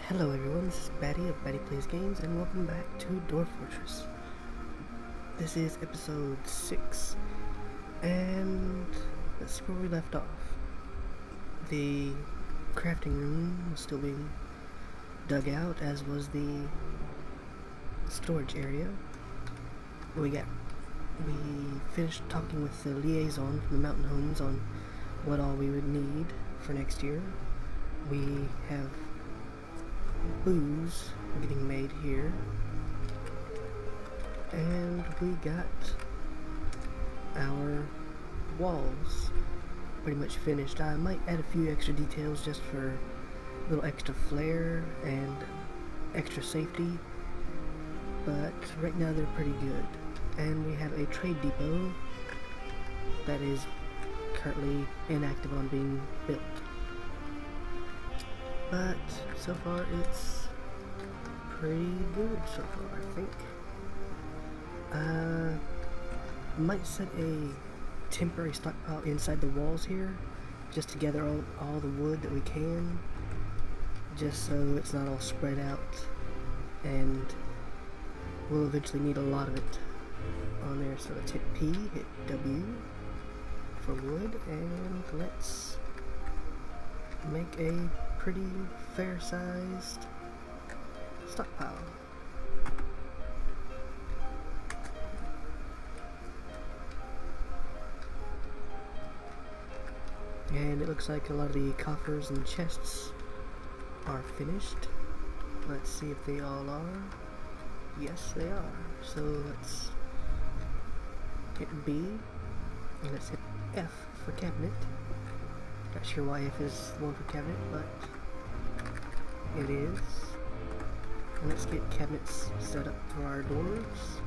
Hello everyone, this is Batty of Batty Plays Games, and welcome back to Dwarf Fortress. This is episode 6, and let's see where we left off. The crafting room was still being dug out, as was the storage area. We finished talking with the liaison from the mountain homes on what all we would need for next year. We have booze getting made here, and we got our walls pretty much finished. I might add a few extra details just for a little extra flair and extra safety, but right now they're pretty good. And we have a trade depot that is currently inactive on being built. But so far it's pretty good so far, I think. Might set a temporary stockpile inside the walls here, just to gather all the wood that we can, just so it's not all spread out, and we'll eventually need a lot of it on there. So let's hit P, hit W for wood, and let's make a pretty fair-sized stockpile. And it looks like a lot of the coffers and chests are finished. Let's see if they all are. Yes, they are. So let's hit B, and let's hit F for cabinet. Not sure why F is the one for cabinet, but it is. And let's get cabinets set up for our doors.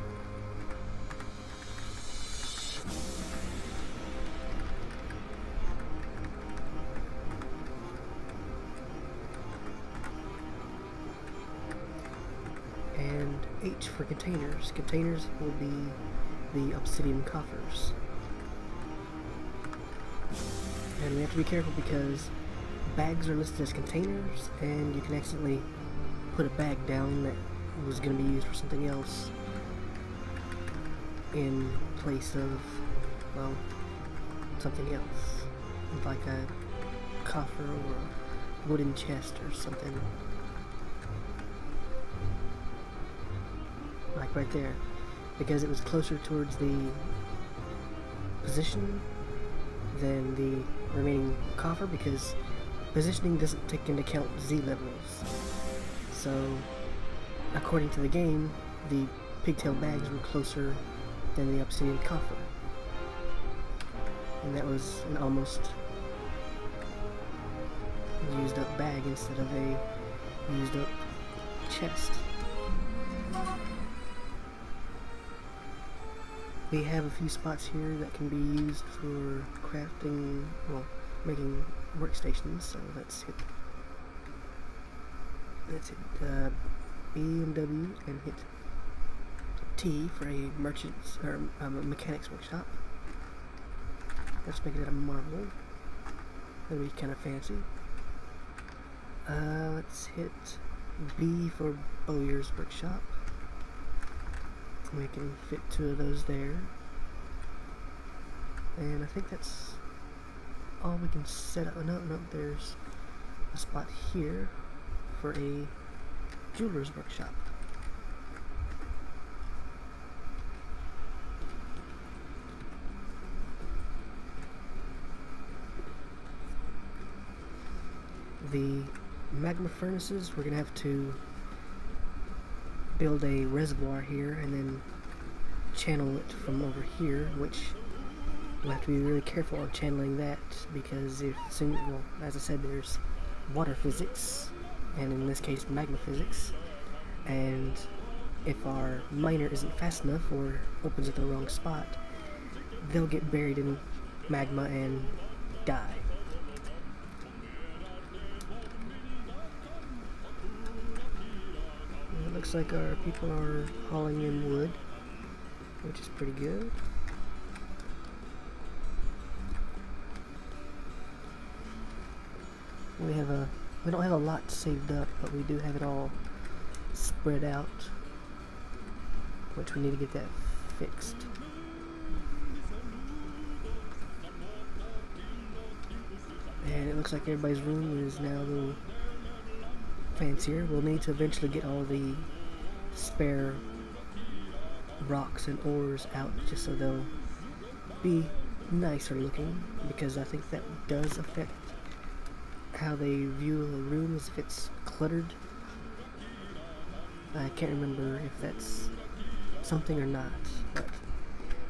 And H for containers. Containers will be the obsidian coffers. And we have to be careful because bags are listed as containers, and you can accidentally put a bag down that was going to be used for something else in place of, well, something else, like a coffer or a wooden chest or something. Like right there, because it was closer towards the position than the remaining coffer, because positioning doesn't take into account Z levels. So, according to the game, the pigtail bags were closer than the obsidian coffer. And that was an almost used up bag instead of a used up chest. We have a few spots here that can be used for crafting, well, making workstations, so let's hit B and W and hit T for a merchant's or a mechanic's workshop. Let's make it out of marble. That'll be kind of fancy. Let's hit B for bowyer's workshop. We can fit 2 of those there, and I think that's all we can set up. No, there's a spot here for a jeweler's workshop. The magma furnaces, we're gonna have to build a reservoir here and then channel it from over here, which we'll have to be really careful of channeling that, because well, as I said, there's water physics, and in this case magma physics, and if our miner isn't fast enough or opens at the wrong spot, they'll get buried in magma and die. Looks like our people are hauling in wood, which is pretty good. We have a We don't have a lot saved up, but we do have it all spread out, which we need to get that fixed. And it looks like everybody's room is now a little fancier. We'll need to eventually get all the spare rocks and ores out just so they'll be nicer looking, because I think that does affect how they view a room as if it's cluttered. I can't remember if that's something or not, but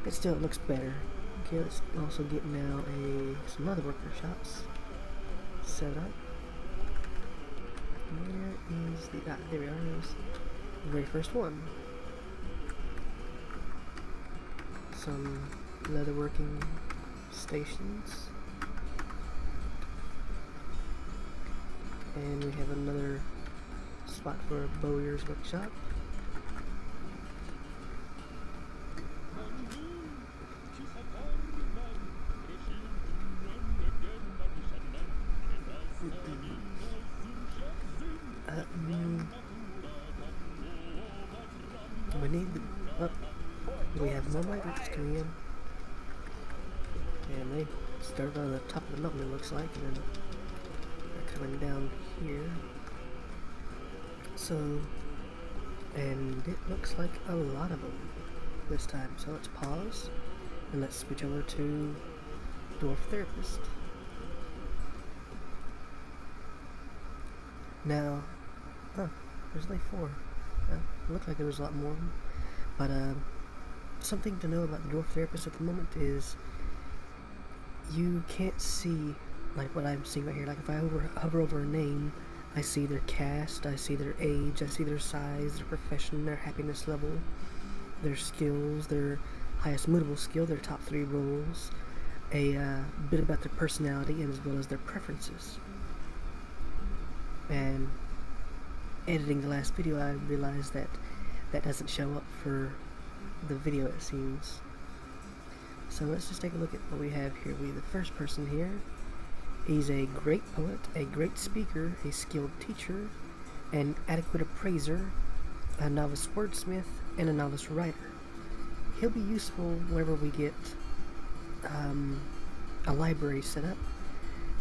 it still looks better. Okay, let's also get now some other worker shops set up. Where is the there we are, there's the very first one. Some leatherworking stations. And we have another spot for a bowyer's workshop. We need the, we have more migrants coming in. And they started on the top of the mountain, it looks like, and then they're coming down here. So, and it looks like a lot of them this time. So let's pause and let's switch over to Dwarf Therapist. Now, there's like 4. It looked like there was a lot more of them. But something to know about the Dwarf Therapist at the moment is you can't see like what I'm seeing right here. Like if I hover over a name, I see their caste, I see their age, I see their size, their profession, their happiness level, their skills, their highest moveable skill, their top 3 roles, a bit about their personality, and as well as their preferences. And editing the last video, I realized that that doesn't show up for the video, it seems. So let's just take a look at what we have here. We have the first person here. He's a great poet, a great speaker, a skilled teacher, an adequate appraiser, a novice wordsmith, and a novice writer. He'll be useful whenever we get a library set up,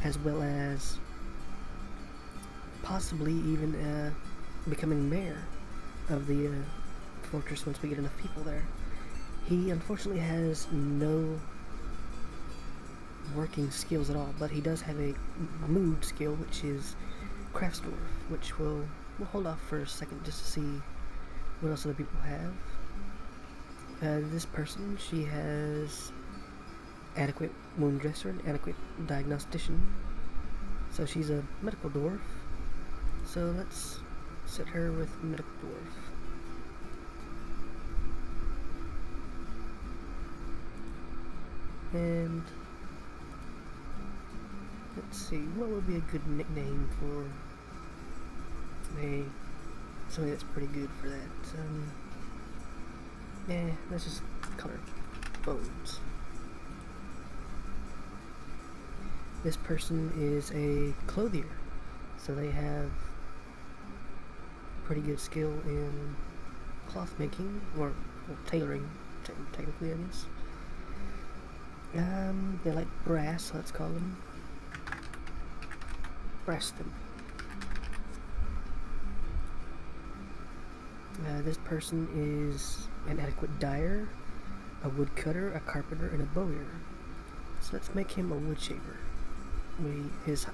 as well as possibly even becoming mayor of the fortress once we get enough people there. He unfortunately has no working skills at all, but he does have a mood skill, which is Craftsdwarf, which we'll hold off for a second just to see what else other people have. This person, she has adequate wound dresser and adequate diagnostician, so she's a medical dwarf. So let's set her with medical dwarf. And let's see, what would be a good nickname for somebody that's pretty good for that? Yeah, let's just call her Bones. This person is a clothier, so they have pretty good skill in cloth making, or tailoring, technically, I guess. They like brass, let's call them Brasston. This person is an adequate dyer, a woodcutter, a carpenter, and a bowyer. So let's make him a wood shaper. His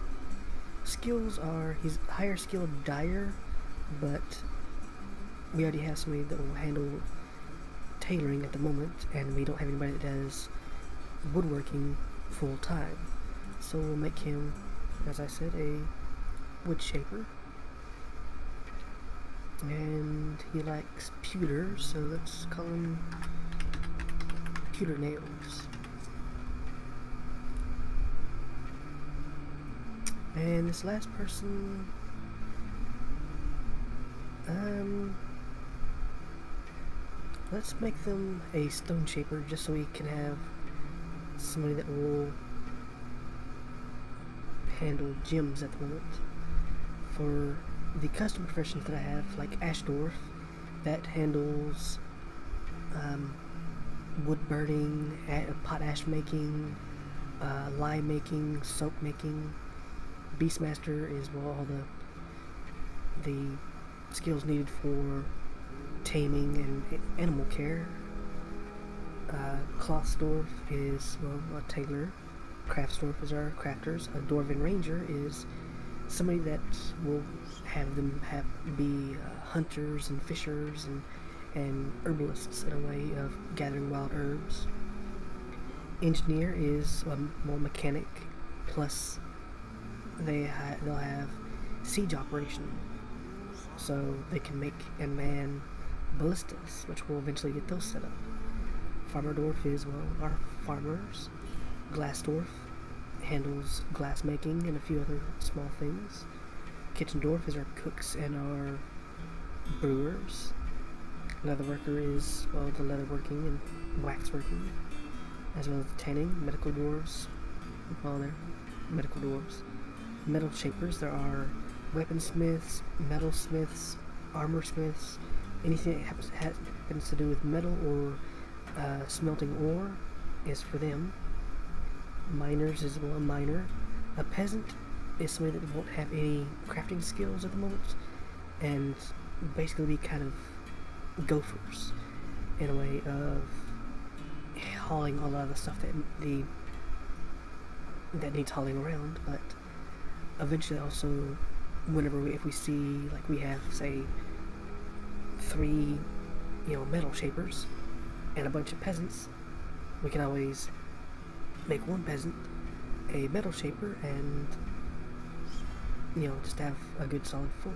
skills are, he's higher skilled dyer, but we already have somebody that will handle tailoring at the moment, and we don't have anybody that does woodworking full time. So we'll make him, as I said, a wood shaper. And he likes pewter, so let's call him Pewter Nails. And this last person, let's make them a stone shaper, just so we can have somebody that will handle gems at the moment. For the custom professions that I have, like Dwarf, that handles wood burning, potash making, lye making, soap making. Beastmaster is all the skills needed for taming and animal care. Clothsdorf is a tailor. Craftsdorf is our crafters. A Dwarven ranger is somebody that will have them be hunters and fishers and herbalists in a way of gathering wild herbs. Engineer is more mechanic, plus they'll have siege operation, so they can make and man ballistas, which we'll eventually get those set up. Farmer Dwarf is our farmers. Glass Dwarf handles glass making and a few other small things. Kitchen Dwarf is our cooks and our brewers. Leather worker is the leather working and wax working, as well as the tanning. Medical dwarves, they're medical dwarves. Metal shapers, there are weaponsmiths, metalsmiths, armor smiths, anything that happens to do with metal or smelting ore is for them. Miners is a miner. A peasant is somebody that won't have any crafting skills at the moment, and basically be kind of gophers in a way of hauling a lot of the stuff that needs hauling around. But eventually, also, if we see, like, we have, say, 3 metal shapers and a bunch of peasants, we can always make one peasant a metal shaper and just have a good solid 4.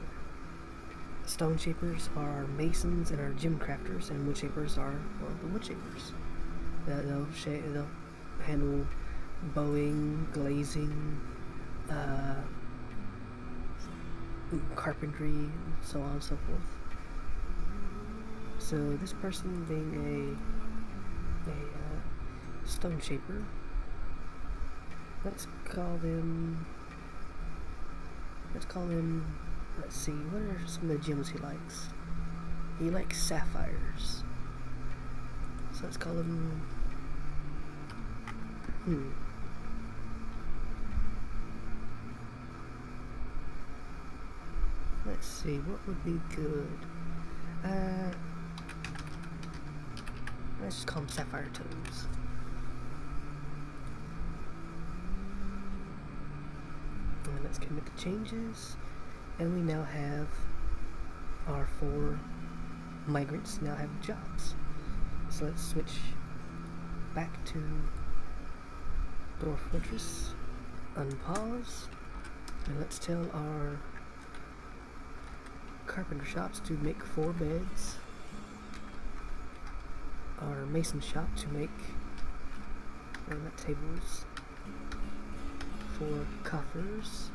Stone shapers are masons and our gem crafters, and wood shapers are the wood shapers. They'll handle bowing, glazing, carpentry, so on and so forth. So this person being a stone shaper, let's call them, let's see, what are some of the gems he likes? He likes sapphires. So let's call him, let's see, what would be good? Let's just call him Sapphire Toes. And let's commit the changes. And we now have our 4 migrants now have jobs. So let's switch back to Dwarf Fortress, unpause, and let's tell our carpenter shops to make 4 beds, our mason shop to make tables, 4 coffers,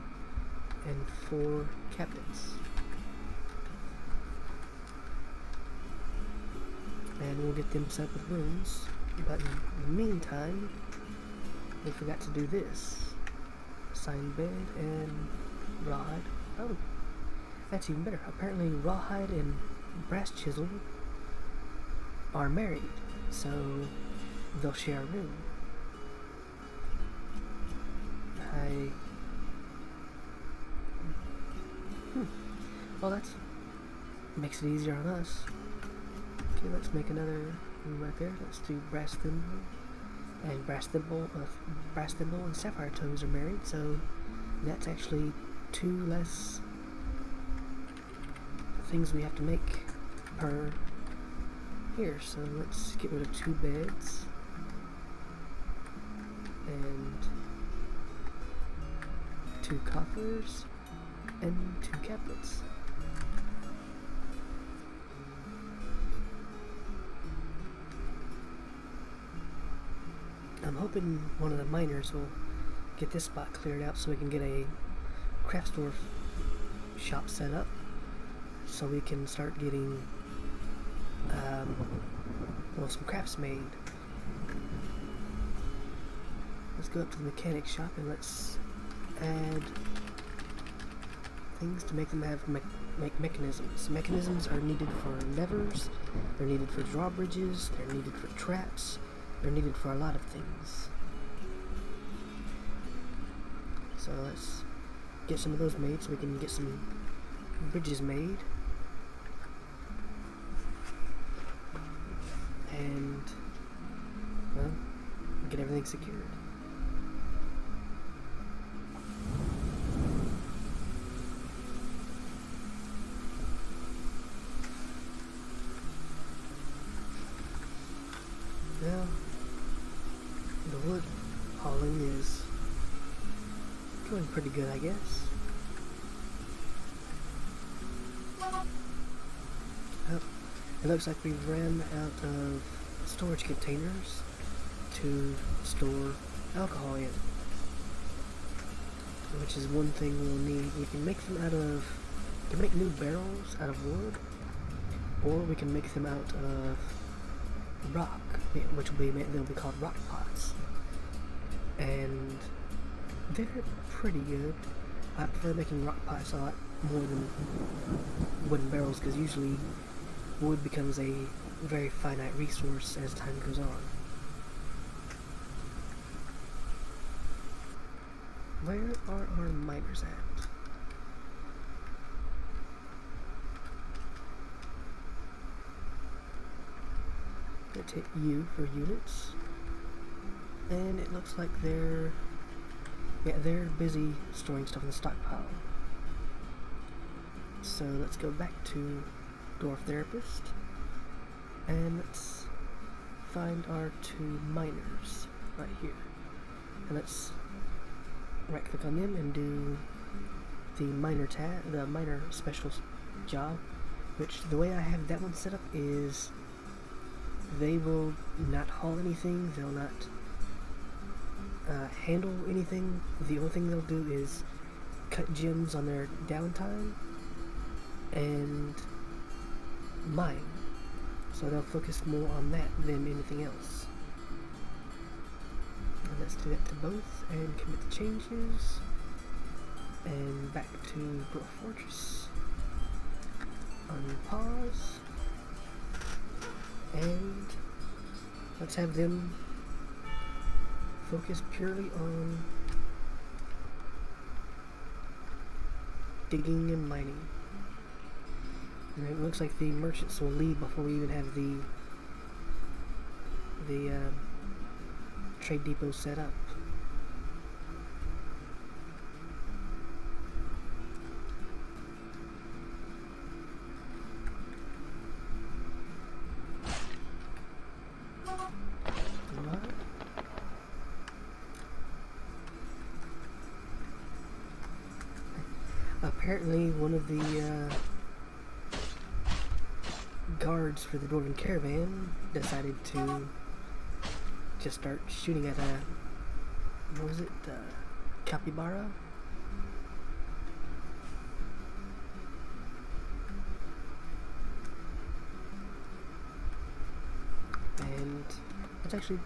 and 4 cabinets. And we'll get them set up with rooms, but in the meantime, we forgot to do this. Assign bed and rawhide. Oh, that's even better. Apparently rawhide and brass chisel are married, so they'll share a room. Well, that makes it easier on us. Okay, let's make another room right there. Let's do brass thimble, and brass thimble and sapphire toes are married, so that's actually 2 less things we have to make per here. So let's get rid of 2 beds and 2 coffers and 2 cabinets. I'm hoping one of the miners will get this spot cleared out so we can get a Craftsdorf shop set up, so we can start getting some crafts made. Let's go up to the mechanic shop and let's add things to make them have mechanisms. Mechanisms are needed for levers, they're needed for drawbridges, they're needed for traps, they're needed for a lot of things. So let's get some of those made so we can get some bridges made. And, well, get everything secured. Well, the wood hauling is going pretty good, I guess. Oh, it looks like we've ran out of storage containers to store alcohol in, which is one thing we'll need. We can make them out of, we can make new barrels out of wood, or we can make them out of rock, which they'll be called rock pots, and they're pretty good. I prefer making rock pots a lot more than wooden barrels, because usually wood becomes a very finite resource as time goes on. Where are our miners at? Let's hit U for units, and it looks like they're busy storing stuff in the stockpile. So let's go back to Dwarf Therapist, and let's find our two miners right here, and let's right click on them and do the miner tab, the miner special job, which the way I have that one set up is they will not haul anything, they'll not handle anything. The only thing they'll do is cut gems on their downtime and mine. So they'll focus more on that than anything else. And let's do that to both and commit the changes. And back to Dwarf Fortress. Unpause. And let's have them focus purely on digging and mining. And it looks like the merchants will leave before we even have the trade depot set up. Apparently one of the guards for the Dwarven caravan decided to just start shooting at what was it, capybara? And let's actually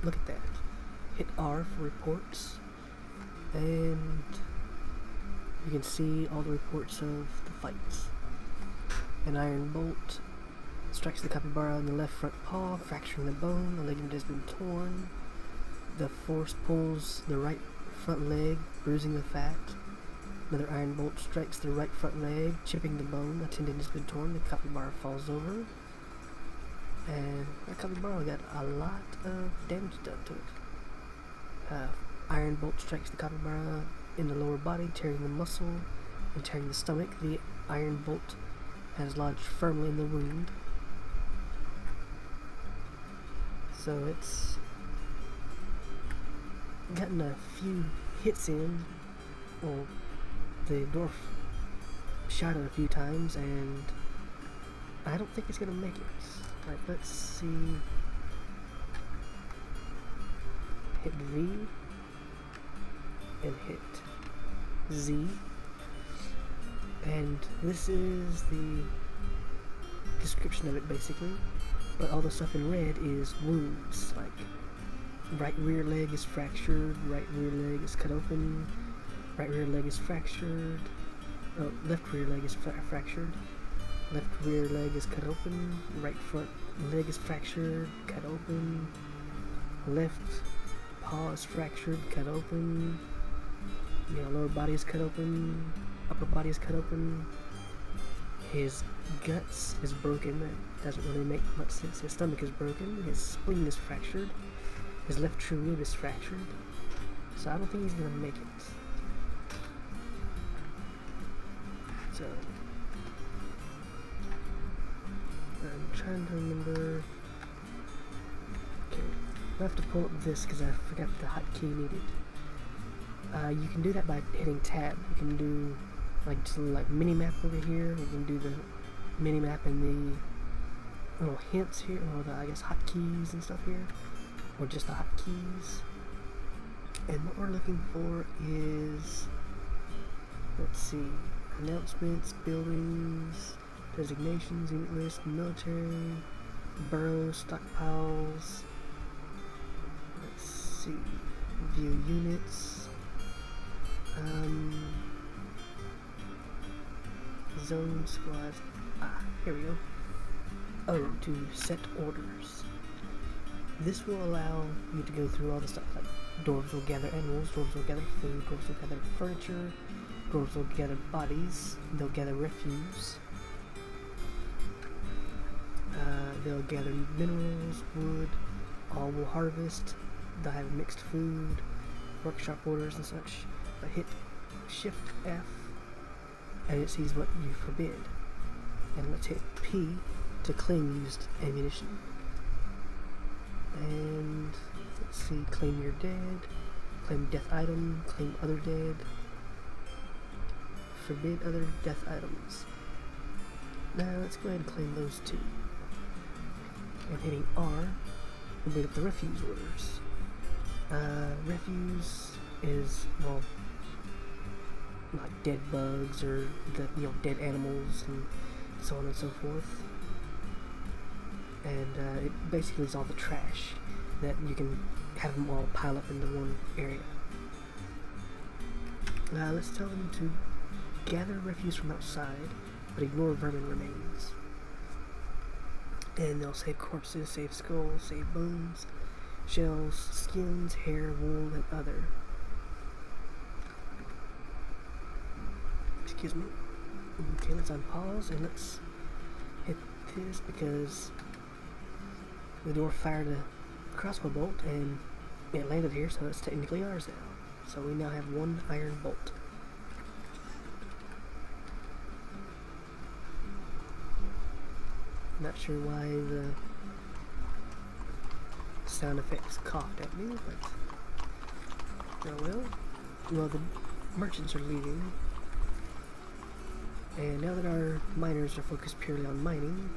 look at that. Hit R for reports, and you can see all the reports of the fights. An iron bolt strikes the capybara on the left front paw, fracturing the bone. The ligament has been torn. The force pulls the right front leg, bruising the fat. Another iron bolt strikes the right front leg, chipping the bone. A tendon has been torn. The capybara falls over. And that capybara got a lot of damage done to it. Iron bolt strikes the capybara in the lower body, tearing the muscle and tearing the stomach. The iron bolt has lodged firmly in the wound. So it's gotten a few hits in. Well, the dwarf shot it a few times, and I don't think it's gonna make it. Right, let's see. Hit V and hit Z, and this is the description of it basically, but all the stuff in red is wounds, like right rear leg is fractured, right rear leg is cut open, right rear leg is fractured, Oh, left rear leg is fractured. Left rear leg is cut open. Right front leg is fractured, cut open. Left paw is fractured, cut open. Lower body is cut open. Upper body is cut open. His guts is broken. That doesn't really make much sense. His stomach is broken. His spleen is fractured. His left true rib is fractured. So I don't think he's gonna make it. So I'm trying to remember. Okay, I have to pull up this because I forgot the hotkey needed. You can do that by hitting tab. You can do just a little mini map over here. You can do the mini map and the little hints here, or the hotkeys and stuff here, or just the hotkeys. And what we're looking for is, let's see, announcements, buildings, designations, unit list, military, burrows, stockpiles. Let's see, view units. Zone squads. Here we go. Oh, to set orders. This will allow you to go through all the stuff like dwarves will gather animals, dwarves will gather food, dwarves will gather furniture, dwarves will gather bodies, they'll gather refuse, they'll gather minerals, wood, all will harvest, they'll have mixed food, workshop orders and such. But hit Shift F and it sees what you forbid. And let's hit P to claim used ammunition. And let's see, claim your dead, claim death item, claim other dead, forbid other death items. Now let's go ahead and claim those two. And hitting R will bring up the refuse orders. Refuse is, well, like dead bugs or dead animals and so on and so forth. And it basically is all the trash that you can have them all pile up into one area. Let's tell them to gather refuse from outside, but ignore vermin remains. And they'll save corpses, save skulls, save bones, shells, skins, hair, wool, and other. Excuse me. Okay, let's unpause and let's hit this because the dwarf fired a crossbow bolt and it landed here, so it's technically ours now. So we now have one iron bolt. Not sure why the sound effects coughed at me, but oh well. Well, the merchants are leaving, and now that our miners are focused purely on mining,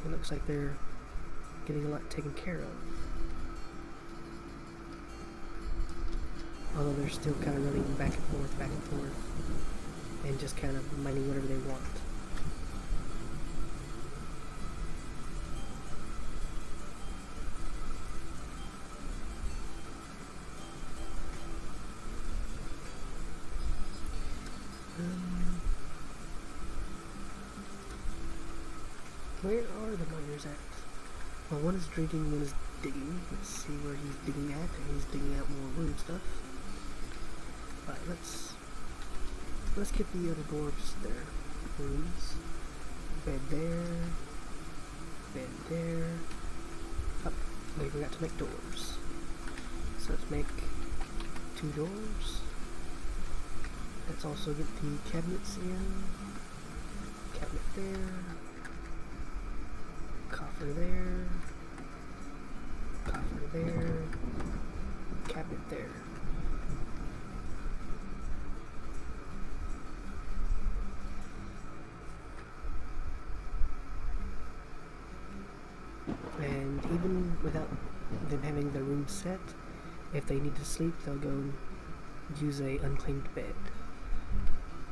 it looks like they're getting a lot taken care of. Although they're still kind of running back and forth, and just kind of mining whatever they want. Where are the miners at? Well, one is drinking, one is digging. Let's see where he's digging at, and he's digging out more room stuff. Alright, let's get the other dwarves their rooms. Bed there, bed there. Oh, we forgot to make doors. So let's make 2 doors. Let's also get the cabinets in. Cabinet there. Coffer there. Coffer there. Cabinet there. And even without them having their room set, if they need to sleep, they'll go and use a unclaimed bed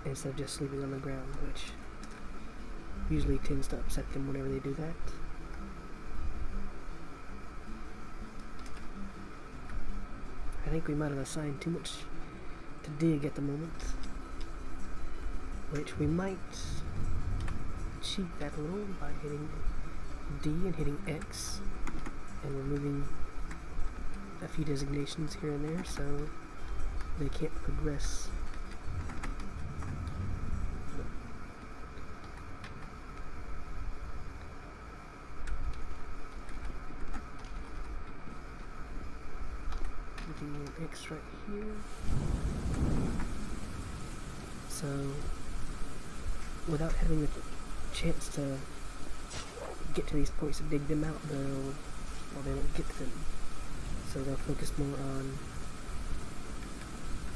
instead of just sleeping on the ground, which usually tends to upset them whenever they do that. I think we might have assigned too much to dig at the moment. which we might cheat that a little by hitting D and hitting X and removing a few designations here and there so they can't progress. The X right here. So without having the chance to get to these points and dig them out, they won't get to them. So they'll focus more on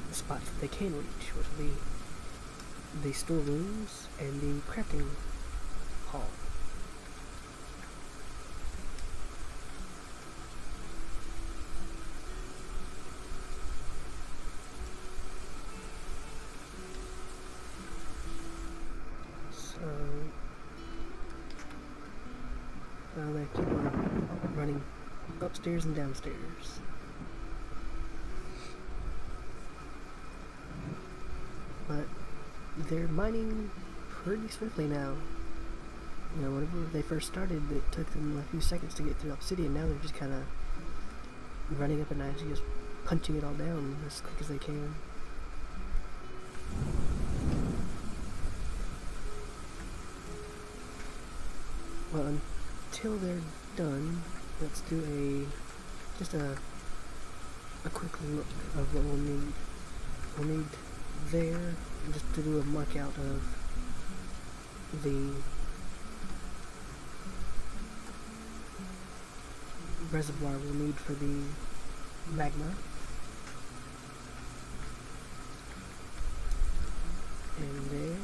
the spots that they can reach, which will be the storerooms and the crafting hall. They keep on running upstairs and downstairs. But they're mining pretty swiftly now. You know, whenever they first started, it took them a few seconds to get through obsidian. Now they're just kind of running up and actually just punching it all down as quick as they can. Well, until they're done, let's do just a quick look of what we'll need. We'll need there, just to do a mark out of the reservoir we'll need for the magma. And there.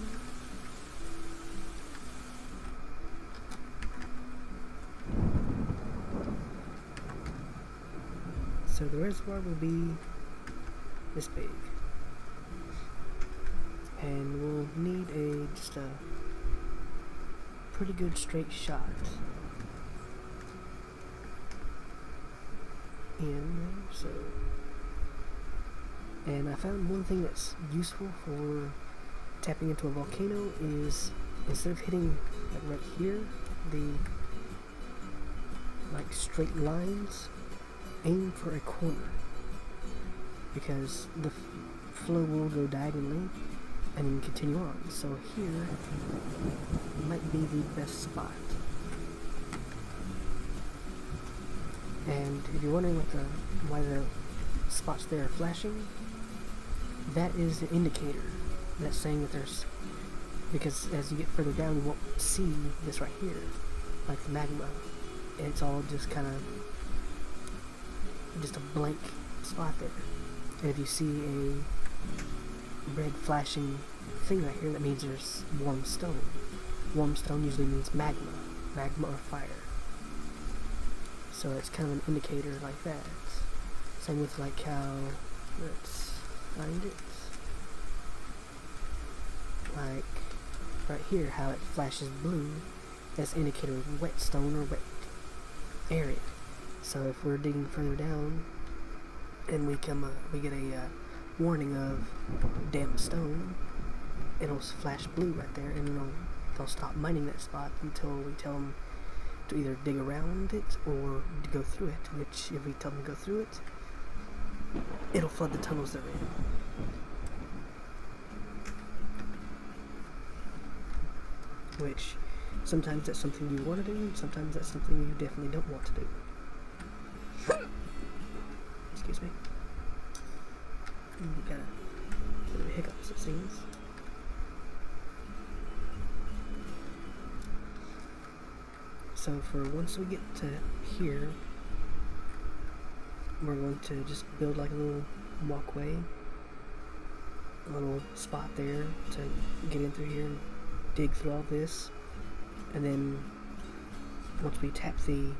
So the reservoir will be this big, and we'll need just a pretty good straight shot in there. So, and I found one thing that's useful for tapping into a volcano is instead of hitting like right here, the like straight lines, aim for a corner, because the flow will go diagonally and then continue on. So here might be the best spot. And if you're wondering why the spots there are flashing, that is an indicator that's saying that there's, because as you get further down you won't see this right here, like the magma. It's all just kind of just a blank spot there. And if you see a red flashing thing right here, that means there's warm stone. Warm stone usually means magma or fire. So it's kind of an indicator like that. Same with like how, let's find it, like right here, how it flashes blue. That's an indicator of wet stone or wet area. So if we're digging further down and we get a warning of damp stone, it'll flash blue right there, and they'll stop mining that spot until we tell them to either dig around it or to go through it. Which, if we tell them to go through it, it'll flood the tunnels they're in. Which, sometimes that's something you want to do, sometimes that's something you definitely don't want to do. Excuse me. Got a bit of hiccups, it seems. So for once we get to here, we're going to just build like a little walkway, a little spot there to get in through here and dig through all this. And then once we tap the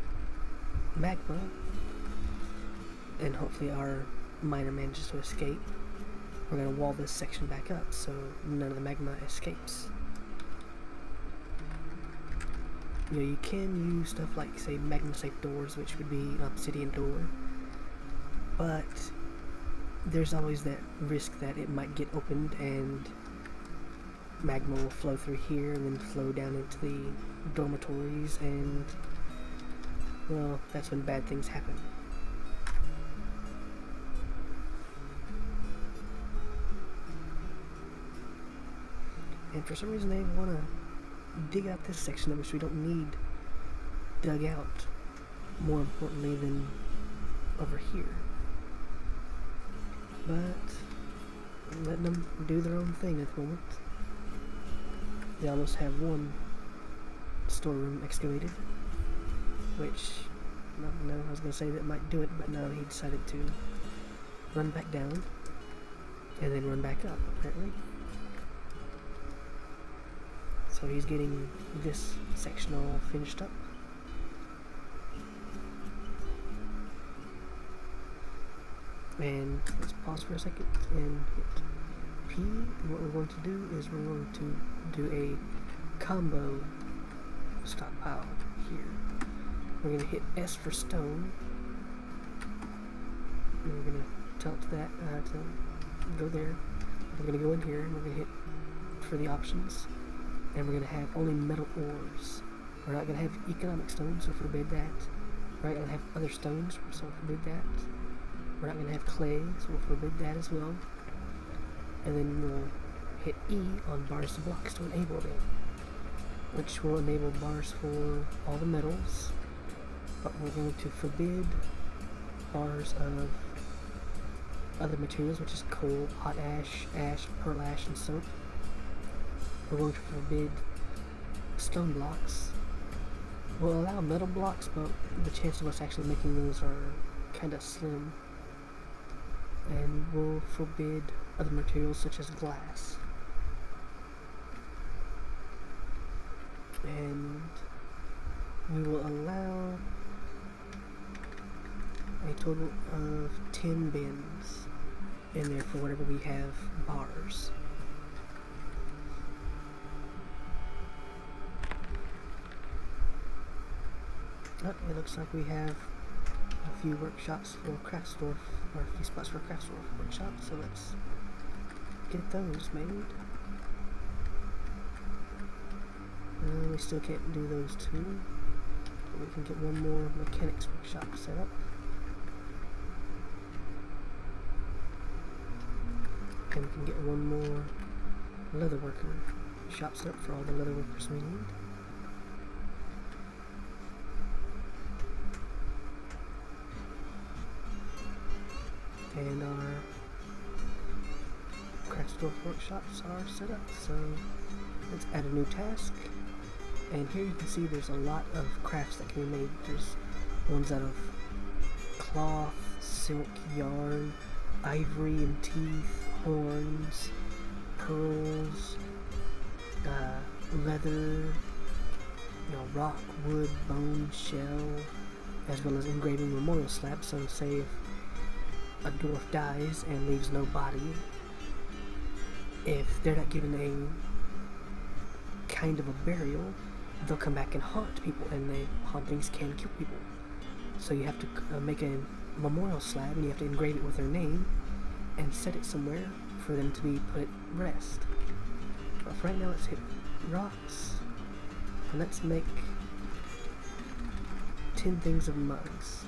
magma, and hopefully our miner manages to escape, we're going to wall this section back up so none of the magma escapes. You know, you can use stuff like, say, magma safe doors, which would be an obsidian door, but there's always that risk that it might get opened and magma will flow through here and then flow down into the dormitories, and well, that's when bad things happen. And for some reason they want to dig out this section of which we don't need dug out, more importantly than over here. But letting them do their own thing at the moment. They almost have one storeroom excavated, which, no, I was going to say that might do it, but no, he decided to run back down and then run back up, apparently. So he's getting this section all finished up. And let's pause for a second and hit P. And what we're going to do is we're going to do a combo stockpile here. We're going to hit S for stone. And we're going to tell it to that to go there. We're going to go in here and we're going to hit for the options. And we're going to have only metal ores. We're not going to have economic stones, so forbid that. We're not going to have other stones, so forbid that. We're not going to have clay, so we'll forbid that as well. And then we'll hit E on bars to blocks to enable them, which will enable bars for all the metals, but we're going to forbid bars of other materials, which is coal, hot ash, ash, pearl ash, and soap. We're going to forbid stone blocks. We'll allow metal blocks, but the chance of us actually making those are kind of slim. And we'll forbid other materials such as glass. And we will allow a total of 10 bins in there for whatever we have bars. Oh, it looks like we have a few workshops for Craftsdorf, or a few spots for Craftsdorf workshops, so let's get those made. We still can't do those two, but we can get one more mechanics workshop set up. And we can get one more leather worker shop set up for all the leather workers we need. And our Craftsdorf workshops are set up, so let's add a new task. And here you can see there's a lot of crafts that can be made. There's ones out of cloth, silk, yarn, ivory and teeth, horns, pearls, leather, rock, wood, bone, shell, as well as engraving memorial slabs. So say if a dwarf dies and leaves no body, if they're not given a kind of a burial, they'll come back and haunt people, and the hauntings can kill people. So you have to make a memorial slab, and you have to engrave it with their name and set it somewhere for them to be put at rest. But for right now, let's hit rocks, and let's make 10 things of mugs.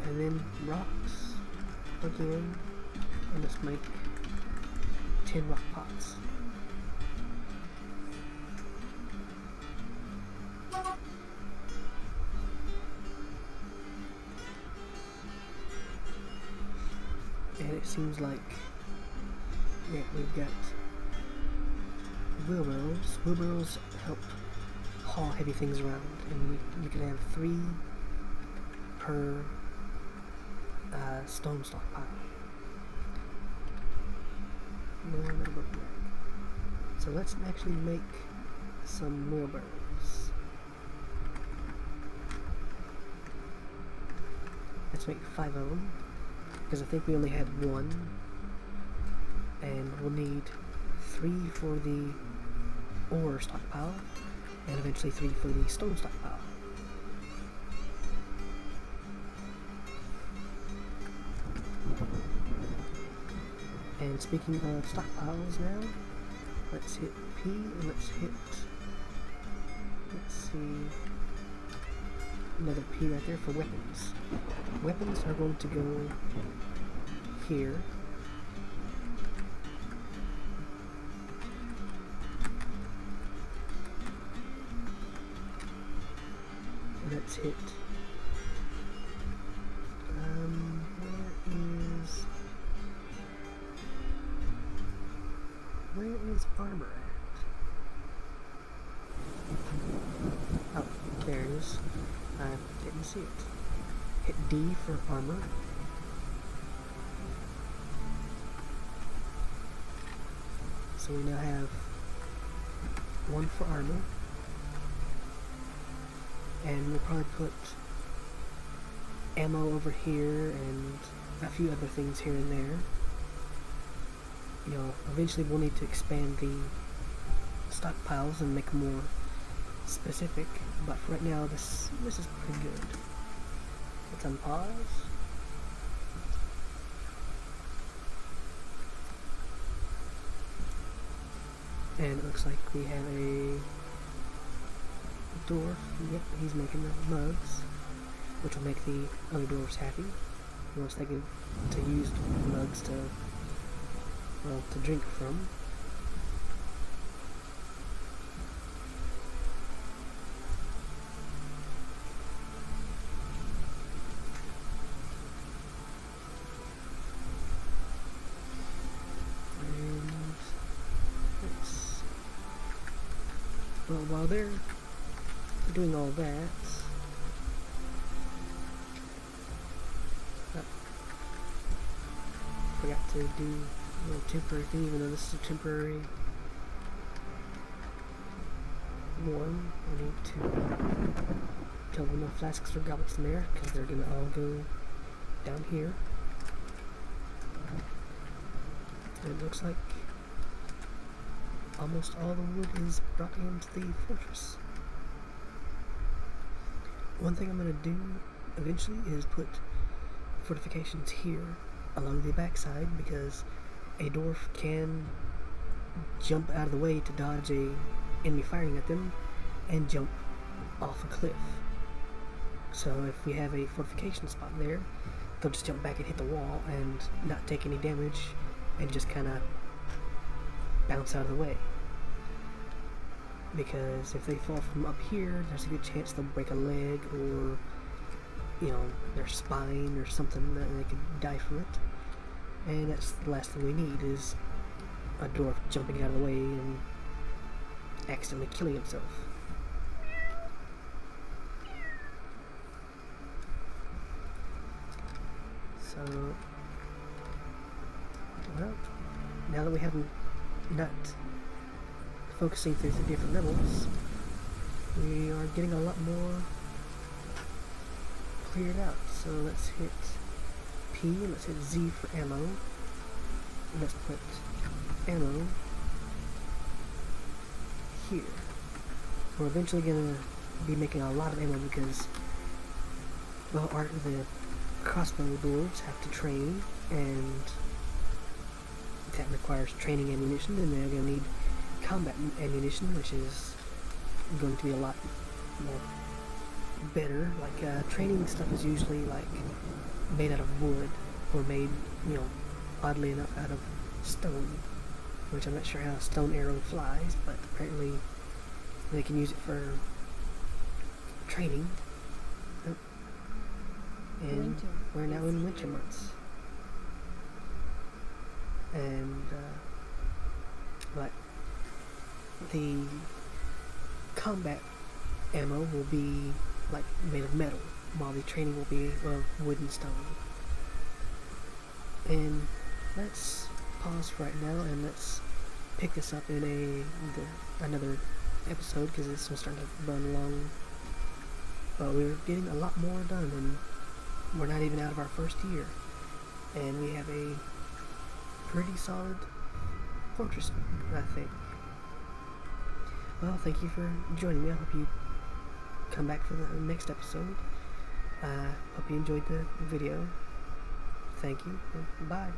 And then rocks again, and let's make 10 rock pots. And it seems like, yeah, we've got wheelbarrows. Wheelbarrows help haul heavy things around, and you can have 3 per stone stockpile. No, that'll go back. So let's actually make some wheelbarrows. Let's make 5 of them, because I think we only had 1, and we'll need 3 for the ore stockpile, and eventually 3 for the stone stockpile. And speaking of stockpiles now, Let's hit P and let's see, another P right there for weapons. Weapons are going to go here. Let's hit, where is armor at? Oh, there it is. I didn't see it. Hit D for armor. So we now have one for armor. And we'll probably put ammo over here and a few other things here and there. You know, eventually we'll need to expand the stockpiles and make them more specific, but for right now this is pretty good. Let's unpause. And it looks like we have a Dwarf. Yep, he's making the mugs, which will make the other dwarves happy. Once they get to use mugs to, well, to drink from. And let's, well, while they're doing all that, forgot to do a little temporary thing, even though this is a temporary one. I need to kill enough flasks or goblets in there, because they're going to all go down here. And it looks like almost all the wood is brought into the fortress. One thing I'm going to do eventually is put fortifications here along the backside, because a dwarf can jump out of the way to dodge a enemy firing at them and jump off a cliff. So if we have a fortification spot there, they'll just jump back and hit the wall and not take any damage and just kind of bounce out of the way. Because if they fall from up here, there's a good chance they'll break a leg or, you know, their spine or something, that they could die from it. And that's the last thing we need, is a dwarf jumping out of the way and accidentally killing himself. So, well, now that we have not focusing through the different levels, we are getting a lot more cleared out. So let's hit P, let's hit Z for ammo. Let's put ammo here. We're eventually going to be making a lot of ammo because, well, the crossbow dwarves have to train, and that requires training ammunition, and they're going to need combat ammunition, which is going to be a lot more better. Like training stuff is usually like made out of wood, or made, you know, oddly enough out of stone, which I'm not sure how a stone arrow flies, but apparently they can use it for training. And we're now in winter months, and but the combat ammo will be like made of metal, while the training will be of wood and stone. And let's pause for right now, and let's pick this up in another episode, because this one's starting to run along. But we're getting a lot more done, and we're not even out of our first year, and we have a pretty solid fortress, I think. Well, thank you for joining me. I hope you come back for the next episode. I hope you enjoyed the video. Thank you, and bye.